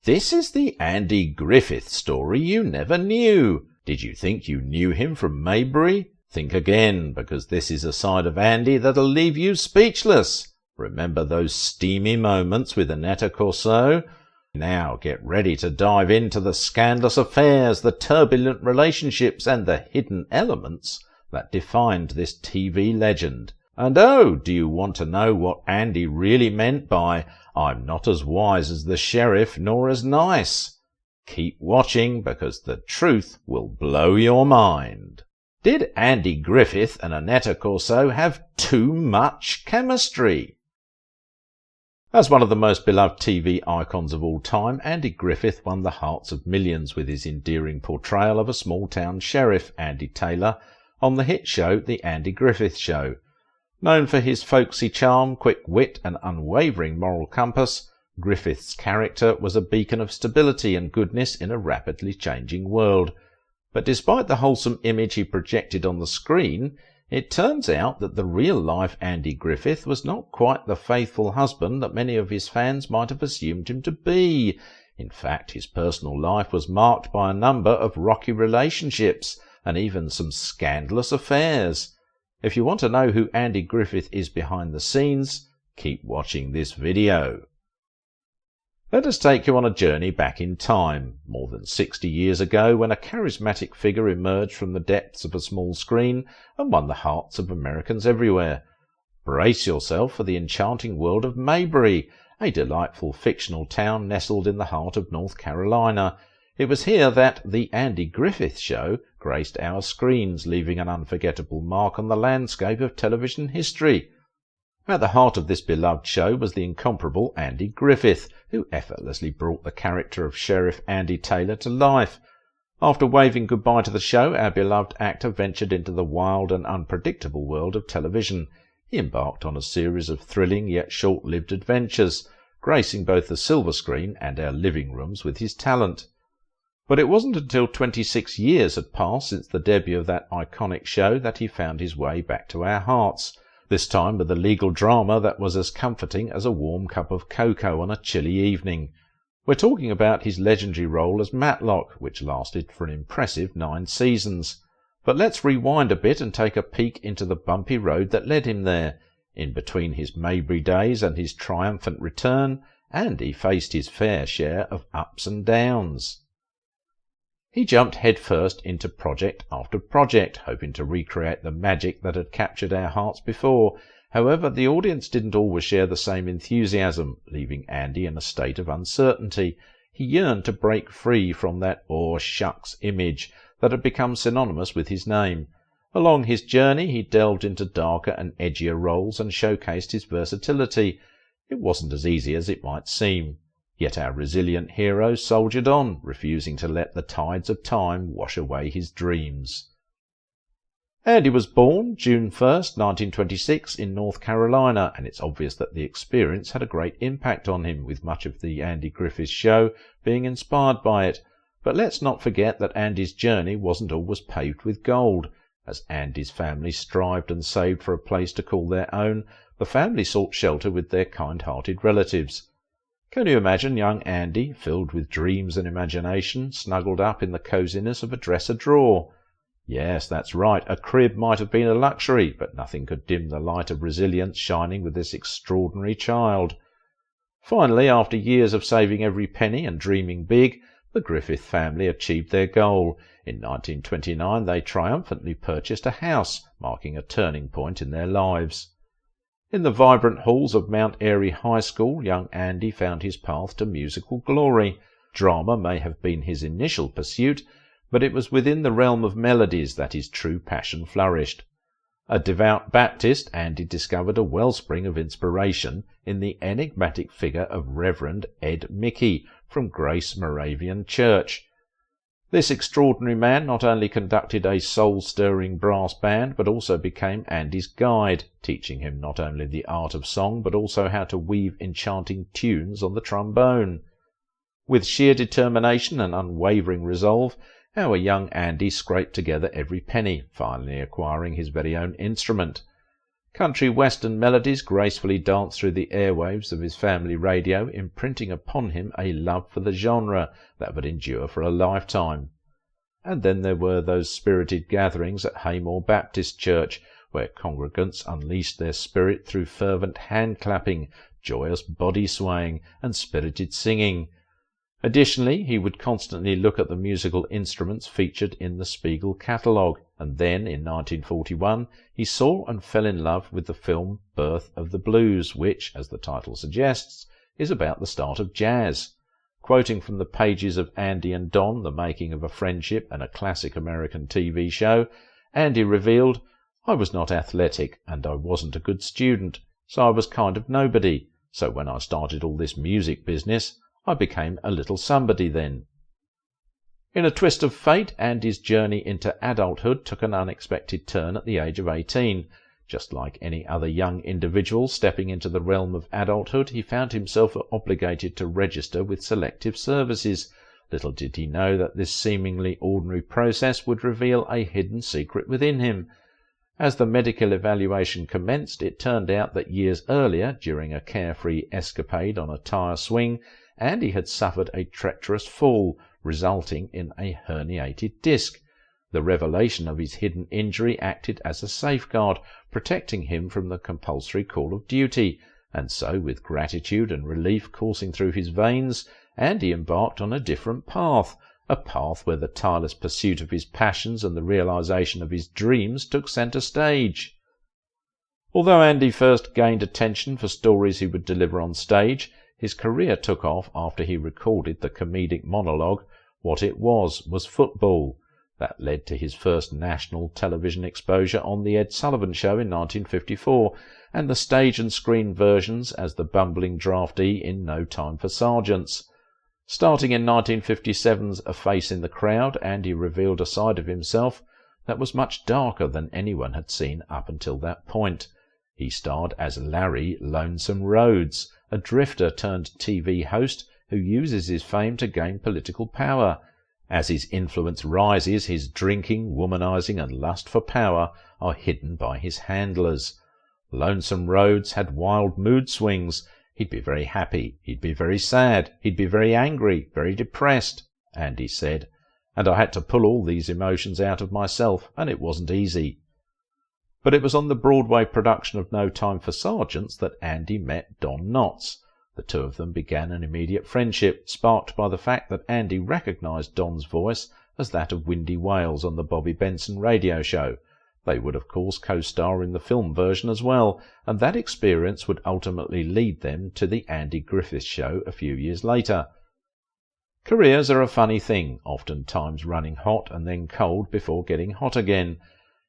This is the Andy Griffith story you never knew. Did you think you knew him from Mayberry? Think again, because this is a side of Andy that'll leave you speechless. Remember those steamy moments with Aneta Corsaut? Now get ready to dive into the scandalous affairs, the turbulent relationships, and the hidden elements that defined this TV legend. And oh, do you want to know what Andy really meant by "I'm not as wise as the sheriff nor as nice"? Keep watching, because the truth will blow your mind. Did Andy Griffith and Aneta Corsaut have too much chemistry? As one of the most beloved TV icons of all time, Andy Griffith won the hearts of millions with his endearing portrayal of a small-town sheriff, Andy Taylor, on the hit show The Andy Griffith Show. Known for his folksy charm, quick wit, and unwavering moral compass, Griffith's character was a beacon of stability and goodness in a rapidly changing world. But despite the wholesome image he projected on the screen, it turns out that the real-life Andy Griffith was not quite the faithful husband that many of his fans might have assumed him to be. In fact, his personal life was marked by a number of rocky relationships and even some scandalous affairs. If you want to know who Andy Griffith is behind the scenes, keep watching this video. Let us take you on a journey back in time, more than 60 years ago, when a charismatic figure emerged from the depths of a small screen and won the hearts of Americans everywhere. Brace yourself for the enchanting world of Mayberry, a delightful fictional town nestled in the heart of North Carolina. It was here that The Andy Griffith Show graced our screens, leaving an unforgettable mark on the landscape of television history. At the heart of this beloved show was the incomparable Andy Griffith, who effortlessly brought the character of Sheriff Andy Taylor to life. After waving goodbye to the show, our beloved actor ventured into the wild and unpredictable world of television. He embarked on a series of thrilling yet short-lived adventures, gracing both the silver screen and our living rooms with his talent. But it wasn't until 26 years had passed since the debut of that iconic show that he found his way back to our hearts, this time with a legal drama that was as comforting as a warm cup of cocoa on a chilly evening. We're talking about his legendary role as Matlock, which lasted for an impressive 9 seasons. But let's rewind a bit and take a peek into the bumpy road that led him there. In between his Mayberry days and his triumphant return, Andy faced his fair share of ups and downs. He jumped headfirst into project after project, hoping to recreate the magic that had captured our hearts before. However, the audience didn't always share the same enthusiasm, leaving Andy in a state of uncertainty. He yearned to break free from that "aw shucks" image that had become synonymous with his name. Along his journey, he delved into darker and edgier roles and showcased his versatility. It wasn't as easy as it might seem. Yet our resilient hero soldiered on, refusing to let the tides of time wash away his dreams. Andy was born June 1st, 1926 in North Carolina, and it's obvious that the experience had a great impact on him, with much of the Andy Griffith Show being inspired by it. But let's not forget that Andy's journey wasn't always paved with gold. As Andy's family strived and saved for a place to call their own, the family sought shelter with their kind-hearted relatives. Can you imagine young Andy, filled with dreams and imagination, snuggled up in the coziness of a dresser drawer? Yes, that's right, a crib might have been a luxury, but nothing could dim the light of resilience shining with this extraordinary child. Finally, after years of saving every penny and dreaming big, the Griffith family achieved their goal. In 1929 they triumphantly purchased a house, marking a turning point in their lives. In the vibrant halls of Mount Airy High School, young Andy found his path to musical glory. Drama may have been his initial pursuit, but it was within the realm of melodies that his true passion flourished. A devout Baptist, Andy discovered a wellspring of inspiration in the enigmatic figure of Reverend Ed Mickey from Grace Moravian Church. This extraordinary man not only conducted a soul-stirring brass band, but also became Andy's guide, teaching him not only the art of song, but also how to weave enchanting tunes on the trombone. With sheer determination and unwavering resolve, our young Andy scraped together every penny, finally acquiring his very own instrument. Country western melodies gracefully danced through the airwaves of his family radio, imprinting upon him a love for the genre that would endure for a lifetime. And then there were those spirited gatherings at Haymore Baptist Church, where congregants unleashed their spirit through fervent hand-clapping, joyous body swaying, and spirited singing. Additionally, he would constantly look at the musical instruments featured in the Spiegel catalogue, and then, in 1941, he saw and fell in love with the film Birth of the Blues, which, as the title suggests, is about the start of jazz. Quoting from the pages of Andy and Don, The Making of a Friendship, and a classic American TV show, Andy revealed, "I was not athletic, and I wasn't a good student, so I was kind of nobody. So when I started all this music business, I became a little somebody then." In a twist of fate, Andy's journey into adulthood took an unexpected turn at the age of 18. Just like any other young individual stepping into the realm of adulthood, he found himself obligated to register with selective services. Little did he know that this seemingly ordinary process would reveal a hidden secret within him. As the medical evaluation commenced, it turned out that years earlier, during a carefree escapade on a tire swing, Andy had suffered a treacherous fall, resulting in a herniated disc. The revelation of his hidden injury acted as a safeguard, protecting him from the compulsory call of duty, and so, with gratitude and relief coursing through his veins, Andy embarked on a different path, a path where the tireless pursuit of his passions and the realization of his dreams took centre stage. Although Andy first gained attention for stories he would deliver on stage, his career took off after he recorded the comedic monologue, "What It Was Football." That led to his first national television exposure on The Ed Sullivan Show in 1954, and the stage and screen versions as the bumbling draftee in No Time for Sergeants. Starting in 1957's A Face in the Crowd, Andy revealed a side of himself that was much darker than anyone had seen up until that point. He starred as Larry Lonesome Rhodes, a drifter-turned-TV host who uses his fame to gain political power. As his influence rises, his drinking, womanizing, and lust for power are hidden by his handlers. Lonesome Rhodes had wild mood swings. He'd be very happy, he'd be very sad, he'd be very angry, very depressed, Andy said, and I had to pull all these emotions out of myself, and it wasn't easy. But it was on the Broadway production of No Time for Sergeants that Andy met Don Knotts. The two of them began an immediate friendship, sparked by the fact that Andy recognized Don's voice as that of Windy Wales on the Bobby Benson radio show. They would of course co-star in the film version as well, and that experience would ultimately lead them to the Andy Griffith Show a few years later. Careers are a funny thing, oftentimes running hot and then cold before getting hot again.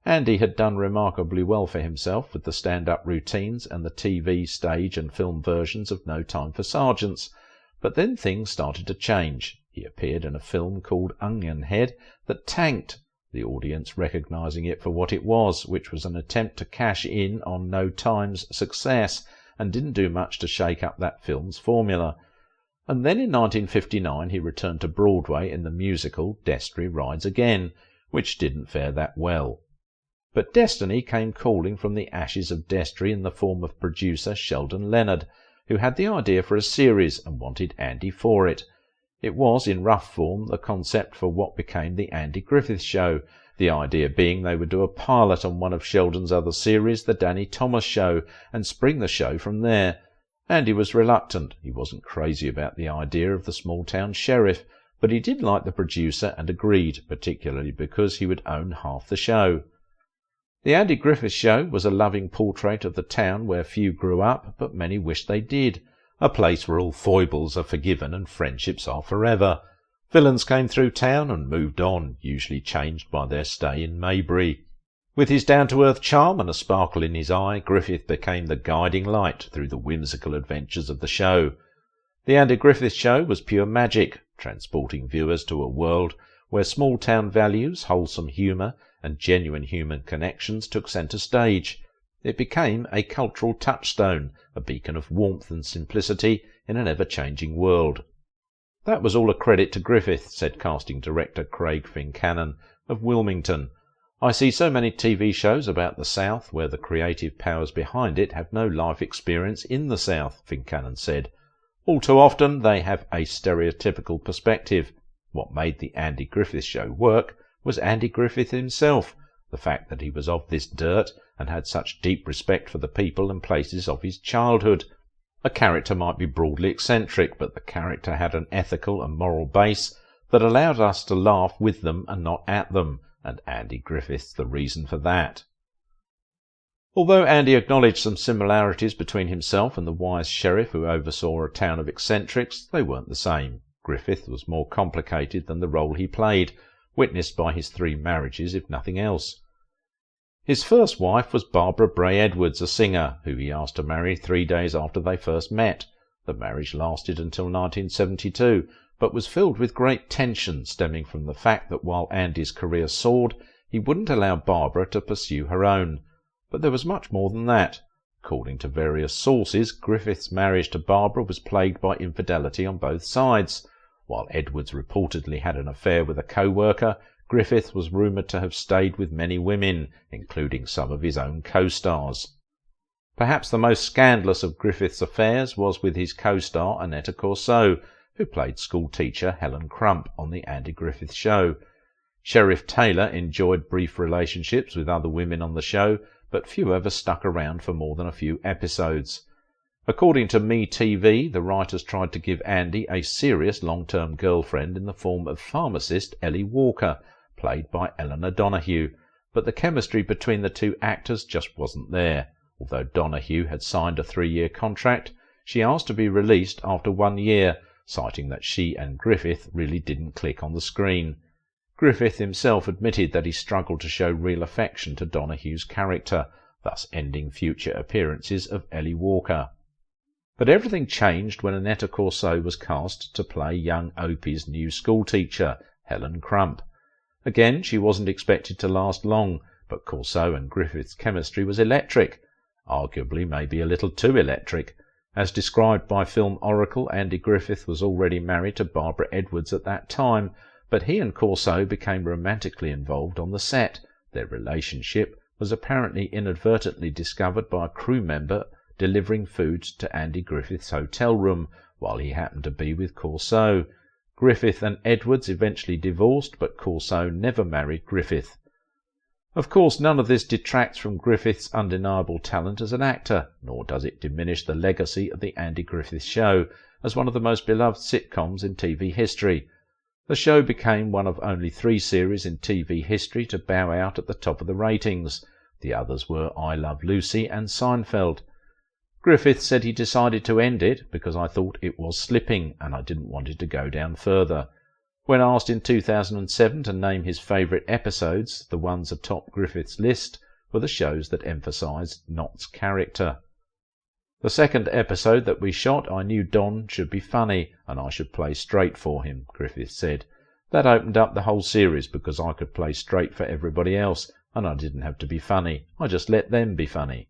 Andy had done remarkably well for himself with the stand-up routines and the TV, stage and film versions of No Time for Sergeants, but then things started to change. He appeared in a film called Onion Head that tanked, the audience recognising it for what it was, which was an attempt to cash in on No Time's success, and didn't do much to shake up that film's formula. And then in 1959 he returned to Broadway in the musical Destry Rides Again, which didn't fare that well. But destiny came calling from the ashes of Destry in the form of producer Sheldon Leonard, who had the idea for a series and wanted Andy for it. It was, in rough form, the concept for what became the Andy Griffith Show, the idea being they would do a pilot on one of Sheldon's other series, The Danny Thomas Show, and spring the show from there. Andy was reluctant. He wasn't crazy about the idea of the small-town sheriff, but he did like the producer and agreed, particularly because he would own half the show. The Andy Griffith Show was a loving portrait of the town where few grew up, but many wished they did, a place where all foibles are forgiven and friendships are forever. Villains came through town and moved on, usually changed by their stay in Mayberry. With his down-to-earth charm and a sparkle in his eye, Griffith became the guiding light through the whimsical adventures of the show. The Andy Griffith Show was pure magic, transporting viewers to a world where small-town values, wholesome humour, and genuine human connections took centre stage. It became a cultural touchstone, a beacon of warmth and simplicity in an ever-changing world. That was all a credit to Griffith, said casting director Craig Fincannon of Wilmington. I see so many TV shows about the South where the creative powers behind it have no life experience in the South, Fincannon said. All too often they have a stereotypical perspective. What made the Andy Griffith Show work was Andy Griffith himself, the fact that he was of this dirt and had such deep respect for the people and places of his childhood. A character might be broadly eccentric, but the character had an ethical and moral base that allowed us to laugh with them and not at them, and Andy Griffith's the reason for that. Although Andy acknowledged some similarities between himself and the wise sheriff who oversaw a town of eccentrics, they weren't the same. Griffith was more complicated than the role he played, witnessed by his 3 marriages if nothing else. His first wife was Barbara Bray Edwards, a singer, who he asked to marry 3 days after they first met. The marriage lasted until 1972, but was filled with great tension stemming from the fact that while Andy's career soared, he wouldn't allow Barbara to pursue her own. But there was much more than that. According to various sources, Griffith's marriage to Barbara was plagued by infidelity on both sides. While Edwards reportedly had an affair with a co-worker, Griffith was rumoured to have stayed with many women, including some of his own co-stars. Perhaps the most scandalous of Griffith's affairs was with his co-star Aneta Corsaut, who played schoolteacher Helen Crump on the Andy Griffith Show. Sheriff Taylor enjoyed brief relationships with other women on the show, but few ever stuck around for more than a few episodes. According to MeTV, the writers tried to give Andy a serious long-term girlfriend in the form of pharmacist Ellie Walker, played by Eleanor Donahue, but the chemistry between the 2 actors just wasn't there. Although Donahue had signed a 3-year contract, she asked to be released after 1 year, citing that she and Griffith really didn't click on the screen. Griffith himself admitted that he struggled to show real affection to Donahue's character, thus ending future appearances of Ellie Walker. But everything changed when Aneta Corsaut was cast to play young Opie's new schoolteacher, Helen Crump. Again, she wasn't expected to last long, but Corsaut and Griffith's chemistry was electric, arguably maybe a little too electric. As described by film Oracle, Andy Griffith was already married to Barbara Edwards at that time, but he and Corsaut became romantically involved on the set. Their relationship was apparently inadvertently discovered by a crew member delivering food to Andy Griffith's hotel room while he happened to be with Corsaut. Griffith and Edwards eventually divorced, but Corsaut never married Griffith. Of course, none of this detracts from Griffith's undeniable talent as an actor, nor does it diminish the legacy of the Andy Griffith Show as one of the most beloved sitcoms in TV history. The show became one of only 3 series in TV history to bow out at the top of the ratings. The others were I Love Lucy and Seinfeld. Griffith said he decided to end it because I thought it was slipping and I didn't want it to go down further. When asked in 2007 to name his favourite episodes, the ones atop Griffith's list were the shows that emphasised Knott's character. The second episode that we shot, I knew Don should be funny and I should play straight for him, Griffith said. That opened up the whole series because I could play straight for everybody else and I didn't have to be funny. I just let them be funny.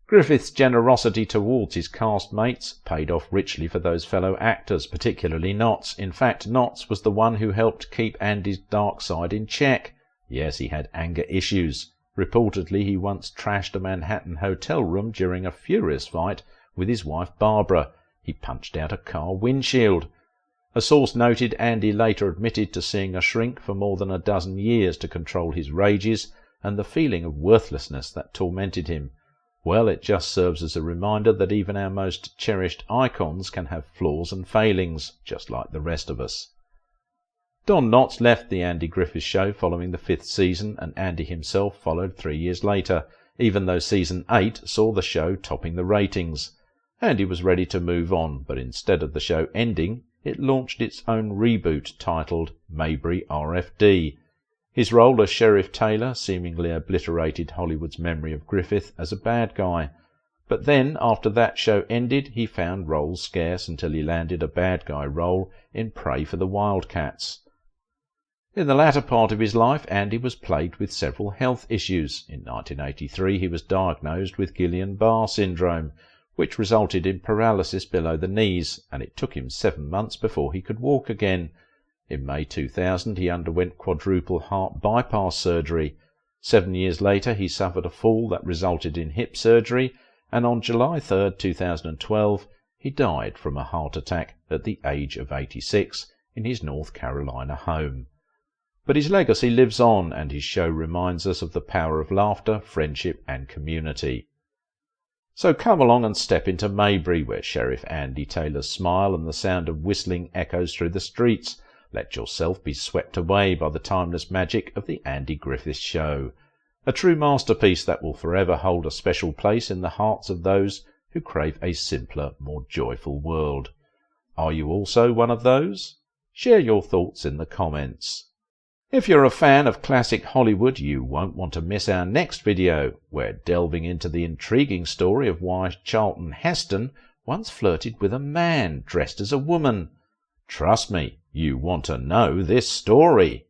Griffith's generosity towards his castmates paid off richly for those fellow actors, particularly Knott's. In fact, Knott's was the one who helped keep Andy's dark side in check. Yes, he had anger issues. Reportedly, he once trashed a Manhattan hotel room during a furious fight with his wife Barbara. He punched out a car windshield. A source noted Andy later admitted to seeing a shrink for more than a dozen years to control his rages and the feeling of worthlessness that tormented him. Well, it just serves as a reminder that even our most cherished icons can have flaws and failings, just like the rest of us. Don Knotts left the Andy Griffith Show following the 5th season, and Andy himself followed 3 years later, even though Season 8 saw the show topping the ratings. Andy was ready to move on, but instead of the show ending, it launched its own reboot titled Mayberry RFD. His role as Sheriff Taylor seemingly obliterated Hollywood's memory of Griffith as a bad guy. But then, after that show ended, he found roles scarce until he landed a bad guy role in Prey for the Wildcats. In the latter part of his life, Andy was plagued with several health issues. In 1983, he was diagnosed with Guillain-Barré syndrome, which resulted in paralysis below the knees, and it took him 7 months before he could walk again. In May 2000, he underwent quadruple heart bypass surgery. 7 years later, he suffered a fall that resulted in hip surgery, and on July 3, 2012, he died from a heart attack at the age of 86 in his North Carolina home. But his legacy lives on, and his show reminds us of the power of laughter, friendship, and community. So come along and step into Mayberry, where Sheriff Andy Taylor's smile and the sound of whistling echoes through the streets. Let yourself be swept away by the timeless magic of the Andy Griffith Show, a true masterpiece that will forever hold a special place in the hearts of those who crave a simpler, more joyful world. Are you also one of those? Share your thoughts in the comments. If you're a fan of classic Hollywood, you won't want to miss our next video. We're delving into the intriguing story of why Charlton Heston once flirted with a man dressed as a woman. Trust me, you want to know this story.